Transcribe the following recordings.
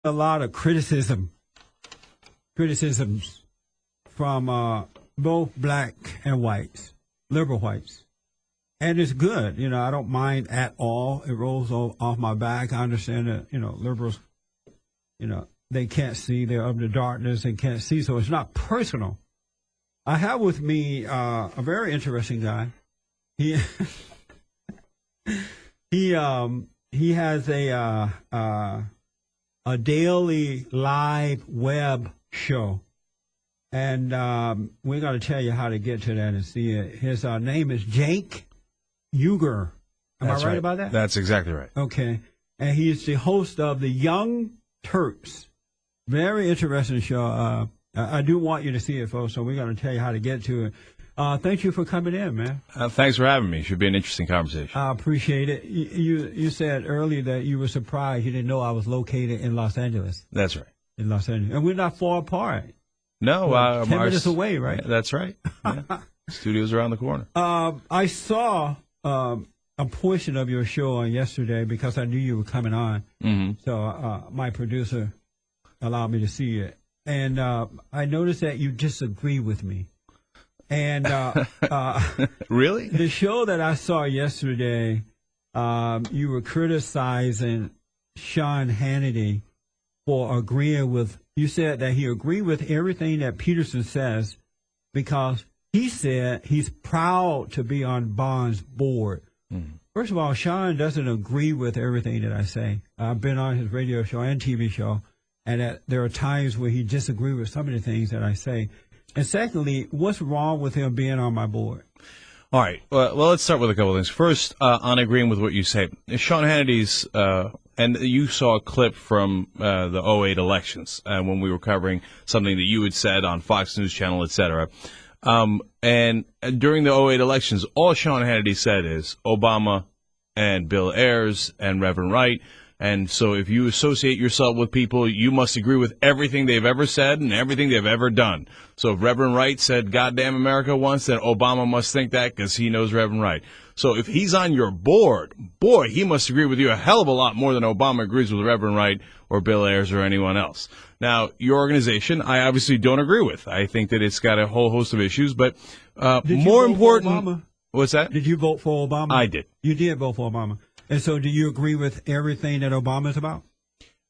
a lot of criticisms from both black and whites, liberal whites. And it's good. I don't mind at all. It rolls off my back. I understand that, liberals, they can't see. They're of the darkness and can't see. So it's not personal. I have with me a very interesting guy. He he has a daily live web show. And we're going to tell you how to get to that and see it. His name is Cenk Uygur. Am I right about that? That's exactly right. Okay. And he's the host of the Young Turks. Very interesting show. I do want you to see it, folks, so we're going to tell you how to get to it. Thank you for coming in, man. Thanks for having me. Should be an interesting conversation. I appreciate it. You said earlier that you were surprised you didn't know I was located in Los Angeles. That's right. In Los Angeles. And we're not far apart. No. 10 minutes away, right? That's right. Yeah. Studio's around the corner. I saw a portion of your show on yesterday because I knew you were coming on. Mm-hmm. So my producer allowed me to see it. And I noticed that you disagree with me. And really? The show that I saw yesterday, you were criticizing Sean Hannity for agreeing with, you said that he agreed with everything that Peterson says because he said he's proud to be on Bond's board. Mm-hmm. First of all, Sean doesn't agree with everything that I say. I've been on his radio show and TV show, and that there are times where he disagrees with some of the things that I say. And secondly, what's wrong with him being on my board? All right. Well, let's start with a couple of things. First, on agreeing with what you say, Sean Hannity's, and you saw a clip from the '08 elections when we were covering something that you had said on Fox News Channel, et cetera. And during the '08 elections, all Sean Hannity said is Obama and Bill Ayers and Reverend Wright. And so if you associate yourself with people, you must agree with everything they've ever said and everything they've ever done. So if Reverend Wright said goddamn America once, then Obama must think that because he knows Reverend Wright. So if he's on your board, boy, he must agree with you a hell of a lot more than Obama agrees with Reverend Wright or Bill Ayers or anyone else. Now, your organization, I obviously don't agree with. I think that it's got a whole host of issues, but more important. What's that? Did you vote for Obama? I did. You did vote for Obama. And so do you agree with everything that Obama's about?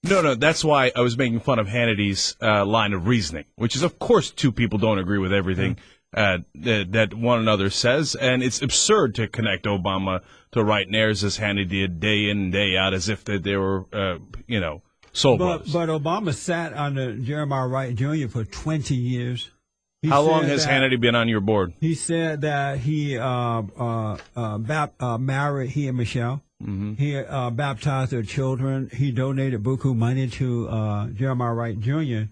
No, that's why I was making fun of Hannity's line of reasoning, which is, of course, two people don't agree with everything that one another says, and it's absurd to connect Obama to Wright and Ayers as Hannity did day in and day out as if they were, soul brothers. But Obama sat under Jeremiah Wright Jr. for 20 years. How long has Hannity been on your board? He said that he married he and Michelle. Mm-hmm. He baptized their children. He donated buku money to Jeremiah Wright Jr.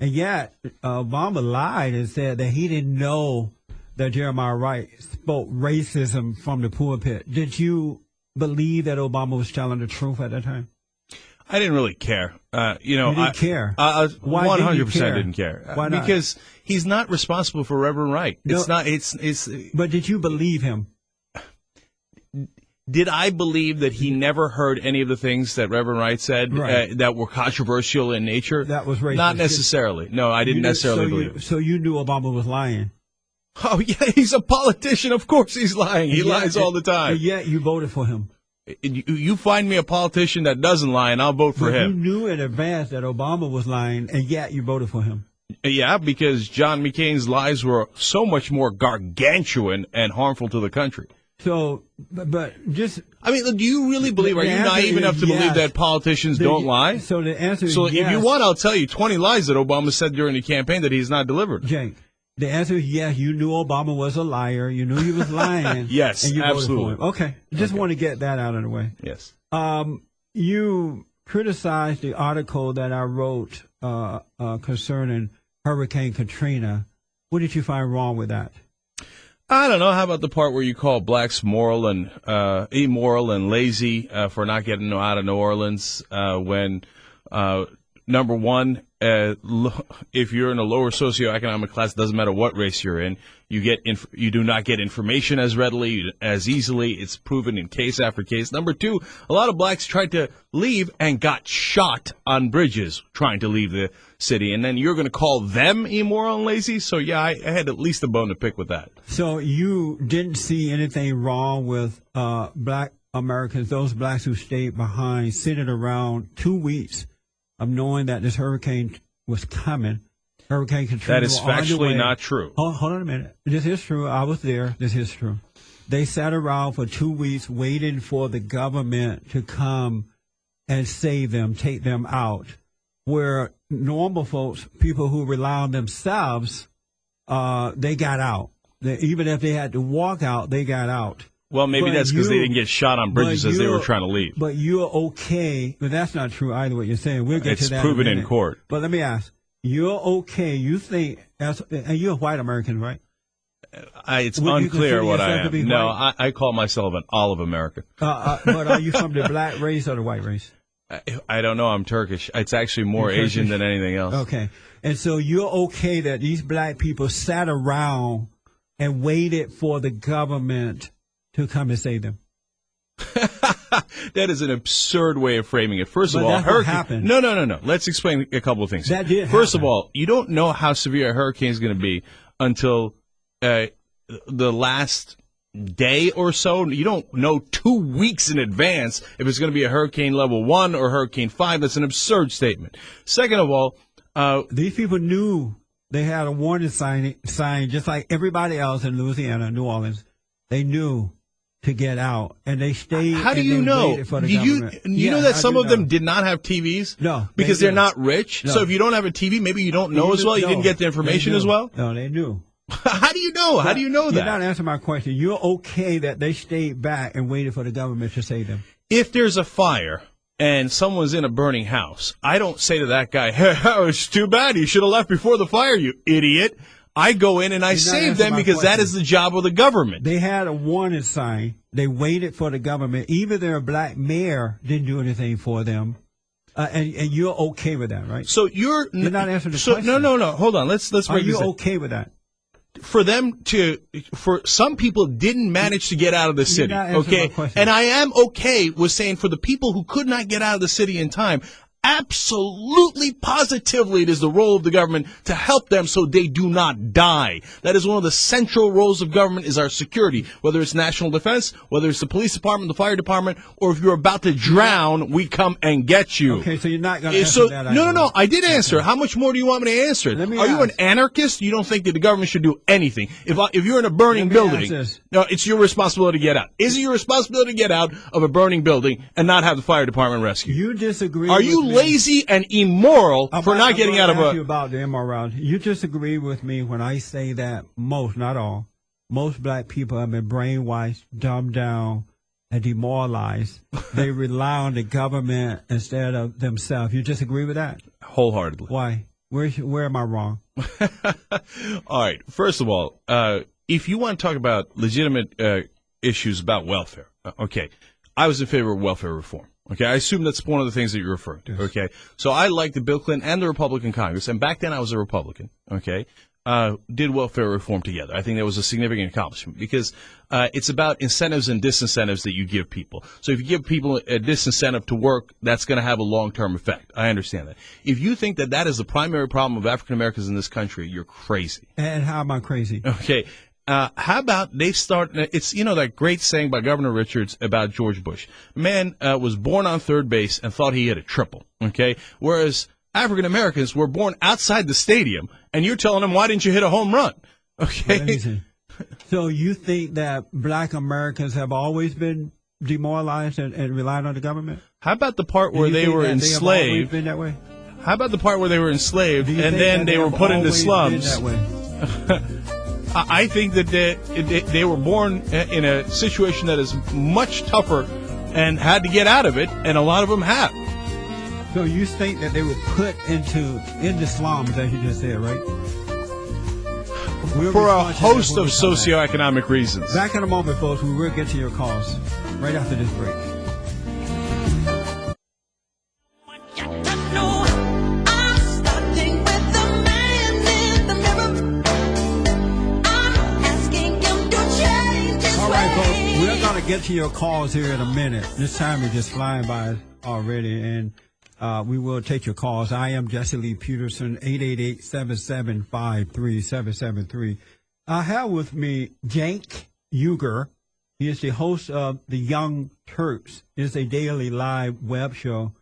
And yet Obama lied and said that he didn't know that Jeremiah Wright spoke racism from the pulpit. Did you believe that Obama was telling the truth at that time? I didn't really care. You didn't care? 100% didn't care. Why not? Because he's not responsible for Reverend Wright. No, it's not. It's. But did you believe him? Did I believe that he never heard any of the things that Reverend Wright said that were controversial in nature? That was racist. Not necessarily. No, I didn't necessarily believe it. So you knew Obama was lying? Oh, yeah, he's a politician. Of course he's lying. He lies all the time. But yet you voted for him. You find me a politician that doesn't lie, and I'll vote for him. You knew in advance that Obama was lying, and yet you voted for him. Yeah, because John McCain's lies were so much more gargantuan and harmful to the country. So, but just... I mean, do you really believe, are you naive enough to believe that politicians don't lie? So the answer is yes. So if you want, I'll tell you 20 lies that Obama said during the campaign that he's not delivered. Cenk, the answer is yes, you knew Obama was a liar. You knew he was lying. Yes, and you absolutely. Voted for him. Okay, just want to get that out of the way. Yes. You criticized the article that I wrote concerning Hurricane Katrina. What did you find wrong with that? I don't know. How about the part where you call blacks immoral and lazy for not getting out of New Orleans when, number one, if you're in a lower socioeconomic class, doesn't matter what race you're in, you do not get information as readily, as easily. It's proven in case after case. Number two, a lot of blacks tried to leave and got shot on bridges trying to leave the city. And then you're going to call them immoral and lazy? So, yeah, I had at least a bone to pick with that. So you didn't see anything wrong with black Americans, those blacks who stayed behind, sitting around 2 weeks of knowing that this hurricane was coming. Hurricane Katrina. That is factually not true. Hold on a minute. This is true. I was there. This is true. They sat around for 2 weeks waiting for the government to come and save them, take them out. Where normal folks, people who rely on themselves, they got out. Even if they had to walk out, they got out. Well, maybe that's because they didn't get shot on bridges as they were trying to leave. But you're okay. But that's not true either, what you're saying. We'll get to that. It's proven in court. But let me ask. You're okay. You think, and you're a white American, right? It's unclear what I am. No, I call myself an olive American. But are you from the black race or the white race? I don't know. I'm Turkish. It's actually more Asian than anything else. Okay. And so you're okay that these black people sat around and waited for the government to come and save them? That is an absurd way of framing it. First of all, that's what happened. No. Let's explain a couple of things. That did First happen. of all, you don't know how severe a hurricane is going to be until the last day or so. You don't know 2 weeks in advance if it's going to be a hurricane level 1 or hurricane 5. That's an absurd statement. Second of all, these people knew they had a warning sign just like everybody else in Louisiana, New Orleans. They knew to get out, and they stayed. How do you know? You know that some of them did not have TVs? No. Because they're not rich? No. So if you don't have a TV, maybe you don't know as well? You didn't get the information as well? No, they knew. How do you know? How do you know that? You're not answering my question. You're okay that they stayed back and waited for the government to save them? If there's a fire and someone's in a burning house, I don't say to that guy, hey, it's too bad. You should have left before the fire, you idiot. I go in and I save them because that is the job of the government. They had a warning sign. They waited for the government. Even their black mayor didn't do anything for them. And you're okay with that, right? So you're not answering the question. No. Hold on. Let's break this. Are you okay with that? For some people didn't manage to get out of the city, okay? And I am okay with saying for the people who could not get out of the city in time, absolutely, positively, it is the role of the government to help them so they do not die. That is one of the central roles of government is our security, whether it's national defense, whether it's the police department, the fire department, or if you're about to drown, we come and get you. Okay, so you're not going to answer that. No, I did answer. How much more do you want me to answer? Are you an anarchist? You don't think that the government should do anything? If you're in a burning building, no, it's your responsibility to get out. Is it your responsibility to get out of a burning building and not have the fire department rescue? You disagree. Are you lazy and immoral for not getting out of a... You about the immorality. You disagree with me when I say that most, not all, most black people have been brainwashed, dumbed down, and demoralized. They rely on the government instead of themselves. You disagree with that? Wholeheartedly. Why? Where am I wrong? All right. First of all, if you want to talk about legitimate issues about welfare, okay, I was in favor of welfare reform. Okay, I assume that's one of the things that you're referring to. Yes. Okay, so I liked the Bill Clinton and the Republican Congress, and back then I was a Republican. Okay, did welfare reform together. I think that was a significant accomplishment because it's about incentives and disincentives that you give people. So if you give people a disincentive to work, that's going to have a long-term effect. I understand that. If you think that that is the primary problem of African Americans in this country, you're crazy. And how am I crazy? Okay. How about they start, it's, that great saying by Governor Richards about George Bush. Man was born on third base and thought he hit a triple, okay? Whereas African Americans were born outside the stadium, and you're telling them, why didn't you hit a home run? Okay? So you think that black Americans have always been demoralized and relied on the government? How about the part where they were enslaved? They have always been that way? How about the part where they were enslaved and then they were put into slums? I think that they were born in a situation that is much tougher and had to get out of it, and a lot of them have. So you think that they were put in the slums, as you just said, right? For a host of socioeconomic reasons. Back in a moment, folks, we will get to your calls right after this break. get to your calls here in a minute. This time is just flying by already, and we will take your calls. I am Jesse Lee Peterson, 888-775-3773. I have with me Cenk Uygur. He is the host of The Young Turks. It's a daily live web show.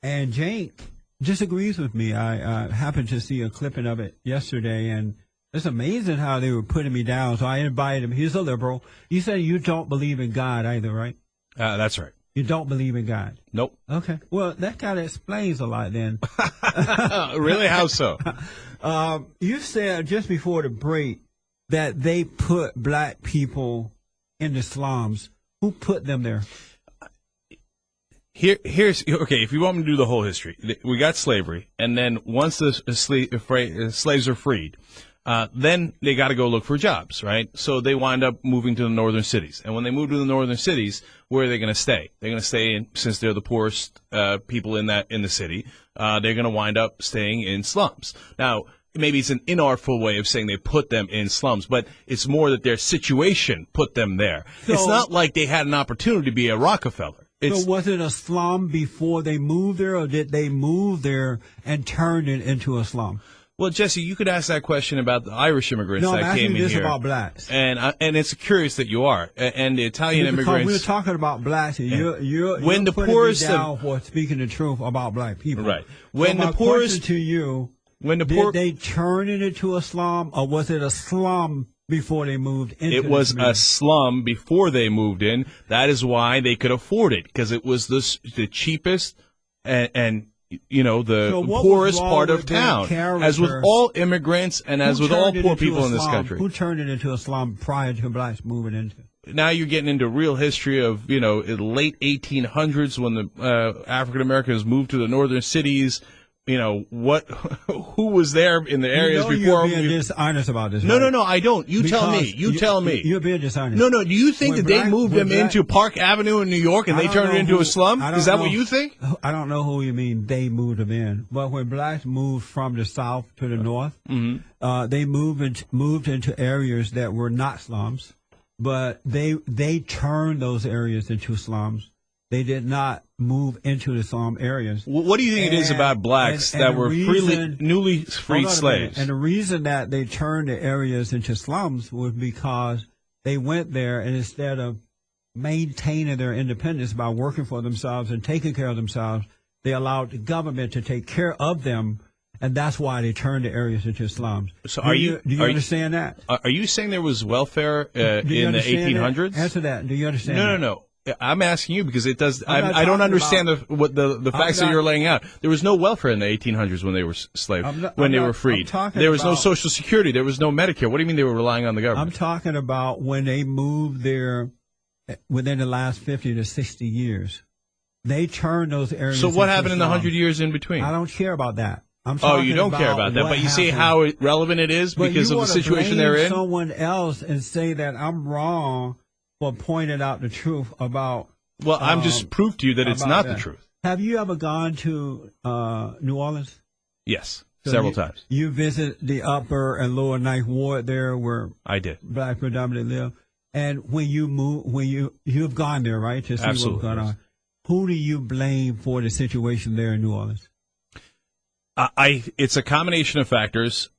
And Cenk disagrees with me. I happened to see a clipping of it yesterday, and it's amazing how they were putting me down. So I invited him. He's a liberal. You said you don't believe in God either, right? That's right. You don't believe in God? Nope. Okay. Well, that kind of explains a lot then. Really? How so? You said just before the break that they put black people in the slums. Who put them there? Here's okay. If you want me to do the whole history, we got slavery, and then once the slaves are freed, then they got to go look for jobs, right? So they wind up moving to the northern cities, and when they move to the northern cities, where are they going to stay? They're going to stay in, since they're the poorest people in the city. They're going to wind up staying in slums. Now, maybe it's an inartful way of saying they put them in slums, but it's more that their situation put them there. So, it's not like they had an opportunity to be a Rockefeller. So was it a slum before they moved there, or did they move there and turn it into a slum? Well, Jesse, you could ask that question about the Irish immigrants that came in here. No, I'm asking this about blacks. And it's curious that you are. And the Italian immigrants. We're talking about blacks, and you're when the putting poorest me down for speaking the truth about black people. Right. When so the poorest to you. Did they turn it into a slum, or was it a slum before they moved into it? It was a slum before they moved in. That is why they could afford it, because it was the cheapest and the poorest part of town. As with all immigrants and as with all poor people in this country. Who turned it into a slum prior to blacks moving into it? Now you're getting into real history of, in the late 1800s when the African Americans moved to the northern cities. Who was there in the areas before? You're being dishonest about this. No, right? no, I don't. You tell me. You tell me. You're being dishonest. No. Do you think that they moved them into Park Avenue in New York and they turned it into a slum? Is that what you think? I don't know who you mean they moved them in. But when blacks moved from the south to the north, they moved into areas that were not slums, but they turned those areas into slums. They did not move into the slum areas. What do you think it is about blacks that were newly freed slaves? And the reason that they turned the areas into slums was because they went there, and instead of maintaining their independence by working for themselves and taking care of themselves, they allowed the government to take care of them, and that's why they turned the areas into slums. So do you understand that? Are you saying there was welfare in the 1800s? Answer that. Do you understand that? No. I'm asking you because it does. I don't understand the facts that you're laying out. There was no welfare in the 1800s when they were slaves, when they were freed. There was no Social Security. There was no Medicare. What do you mean they were relying on the government? I'm talking about when they moved there within the last 50 to 60 years. They turned those areas. So what happened in the 100 years in between? I don't care about that. You don't care about that, but you see how relevant it is because of the situation they're in? Someone else and say that I'm wrong for pointing out the truth about. Well, I'm just proof to you that it's not the truth. Have you ever gone to New Orleans? Yes, several times. You visit the upper and lower Ninth Ward there, where I did. Black predominantly live. And when you move, you've gone there, right, to see Absolutely, what's going on. Who do you blame for the situation there in New Orleans? It's a combination of factors.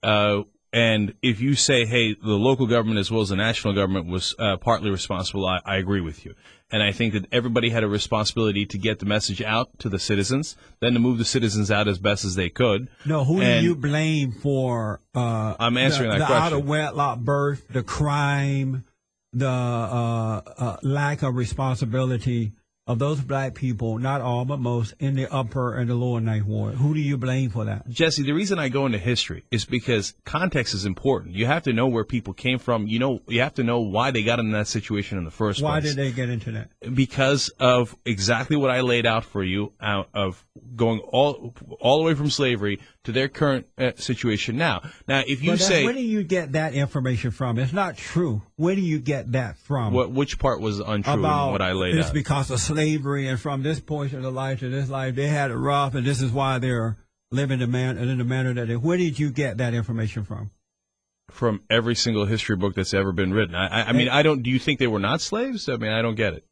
And if you say, hey, the local government as well as the national government was partly responsible, I agree with you. And I think that everybody had a responsibility to get the message out to the citizens, then to move the citizens out as best as they could. No, who do you blame for I'm answering that the question. out-of-wedlock birth, the crime, the lack of responsibility of those black people, not all, but most, in the upper and the lower Ninth Ward? Who do you blame for that? Jesse, the reason I go into history is because context is important. You have to know where people came from. You have to know why they got in that situation in the first place. Why did they get into that? Because of exactly what I laid out for you, of going all the way from slavery to their current situation now. Now, if you say... Where do you get that information from? It's not true. Where do you get that from? Which part was untrue in what I laid out? It's because of slavery, and from this portion of life to this life, they had it rough, and this is why they're living in the manner that they... Where did you get that information from? from every single history book that's ever been written. I mean, I don't. Do you think they were not slaves? I mean, I don't get it.